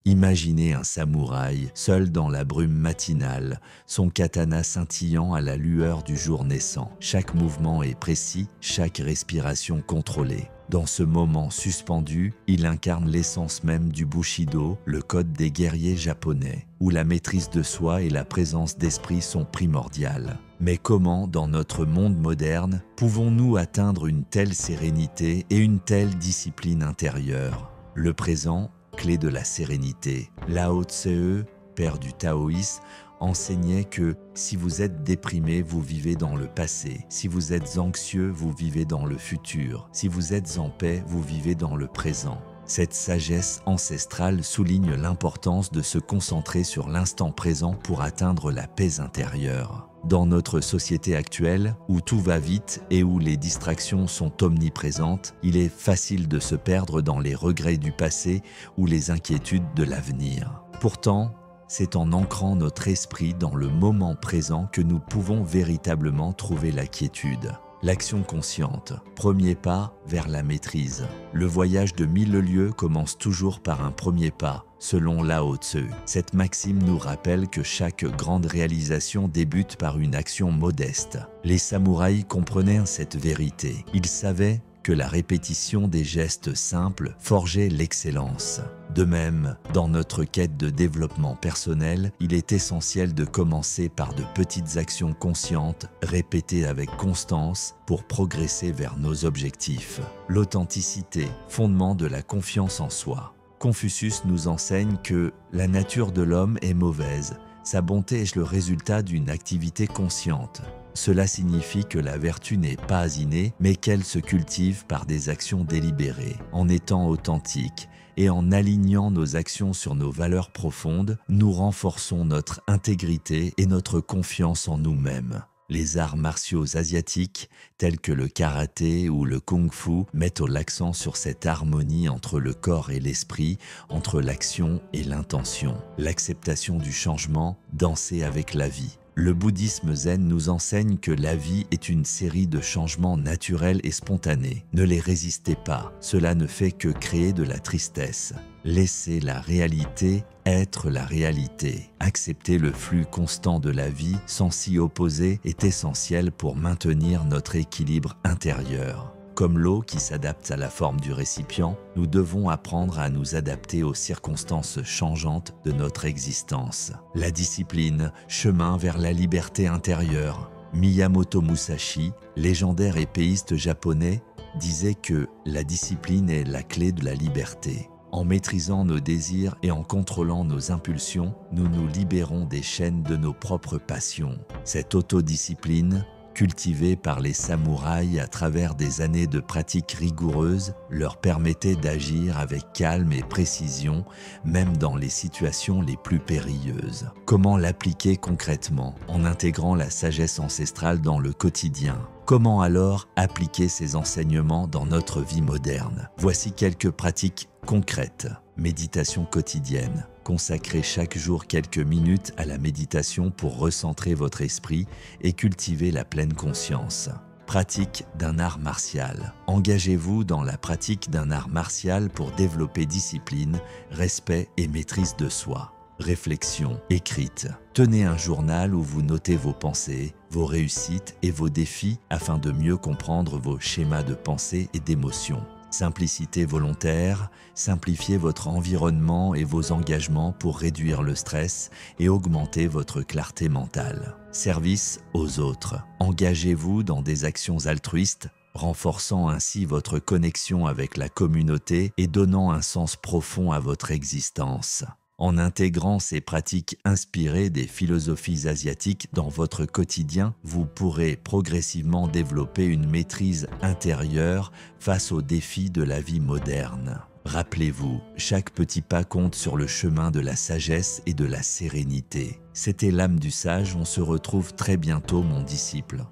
Imaginez un samouraï, seul dans la brume matinale, son katana scintillant à la lueur du jour naissant. Chaque mouvement est précis, chaque respiration contrôlée. Dans ce moment suspendu, il incarne l'essence même du Bushido, le code des guerriers japonais, où la maîtrise de soi et la présence d'esprit sont primordiales. Mais comment, dans notre monde moderne, pouvons-nous atteindre une telle sérénité et une telle discipline intérieure? Le présent, clé de la sérénité. Lao Tse, père du taoïsme, enseignait que si vous êtes déprimé, vous vivez dans le passé. Si vous êtes anxieux, vous vivez dans le futur. Si vous êtes en paix, vous vivez dans le présent. Cette sagesse ancestrale souligne l'importance de se concentrer sur l'instant présent pour atteindre la paix intérieure. Dans notre société actuelle, où tout va vite et où les distractions sont omniprésentes, il est facile de se perdre dans les regrets du passé ou les inquiétudes de l'avenir. Pourtant, c'est en ancrant notre esprit dans le moment présent que nous pouvons véritablement trouver la quiétude. L'action consciente, premier pas vers la maîtrise. Le voyage de 1000 lieues commence toujours par un premier pas, selon Lao Tse. Cette maxime nous rappelle que chaque grande réalisation débute par une action modeste. Les samouraïs comprenaient cette vérité. Ils savaient que la répétition des gestes simples forgeait l'excellence. De même, dans notre quête de développement personnel, il est essentiel de commencer par de petites actions conscientes, répétées avec constance pour progresser vers nos objectifs. L'authenticité, fondement de la confiance en soi. Confucius nous enseigne que la nature de l'homme est mauvaise. Sa bonté est le résultat d'une activité consciente. Cela signifie que la vertu n'est pas innée, mais qu'elle se cultive par des actions délibérées. En étant authentique et en alignant nos actions sur nos valeurs profondes, nous renforçons notre intégrité et notre confiance en nous-mêmes. Les arts martiaux asiatiques, tels que le karaté ou le kung-fu, mettent l'accent sur cette harmonie entre le corps et l'esprit, entre l'action et l'intention. L'acceptation du changement, danser avec la vie. Le bouddhisme zen nous enseigne que la vie est une série de changements naturels et spontanés. Ne les résistez pas, cela ne fait que créer de la tristesse. Laissez la réalité être la réalité. Accepter le flux constant de la vie sans s'y opposer est essentiel pour maintenir notre équilibre intérieur. Comme l'eau qui s'adapte à la forme du récipient, nous devons apprendre à nous adapter aux circonstances changeantes de notre existence. La discipline, chemin vers la liberté intérieure. Miyamoto Musashi, légendaire épéiste japonais, disait que la discipline est la clé de la liberté. En maîtrisant nos désirs et en contrôlant nos impulsions, nous nous libérons des chaînes de nos propres passions. Cette autodiscipline, cultivée par les samouraïs à travers des années de pratiques rigoureuses, leur permettait d'agir avec calme et précision, même dans les situations les plus périlleuses. Comment l'appliquer concrètement, en intégrant la sagesse ancestrale dans le quotidien? Comment alors appliquer ces enseignements dans notre vie moderne? Voici quelques pratiques concrètes. Méditation quotidienne. Consacrez chaque jour quelques minutes à la méditation pour recentrer votre esprit et cultiver la pleine conscience. Pratique d'un art martial. Engagez-vous dans la pratique d'un art martial pour développer discipline, respect et maîtrise de soi. Réflexion écrite. Tenez un journal où vous notez vos pensées, vos réussites et vos défis afin de mieux comprendre vos schémas de pensée et d'émotion. Simplicité volontaire, simplifiez votre environnement et vos engagements pour réduire le stress et augmenter votre clarté mentale. Service aux autres. Engagez-vous dans des actions altruistes, renforçant ainsi votre connexion avec la communauté et donnant un sens profond à votre existence. En intégrant ces pratiques inspirées des philosophies asiatiques dans votre quotidien, vous pourrez progressivement développer une maîtrise intérieure face aux défis de la vie moderne. Rappelez-vous, chaque petit pas compte sur le chemin de la sagesse et de la sérénité. C'était l'âme du sage, on se retrouve très bientôt mon disciple.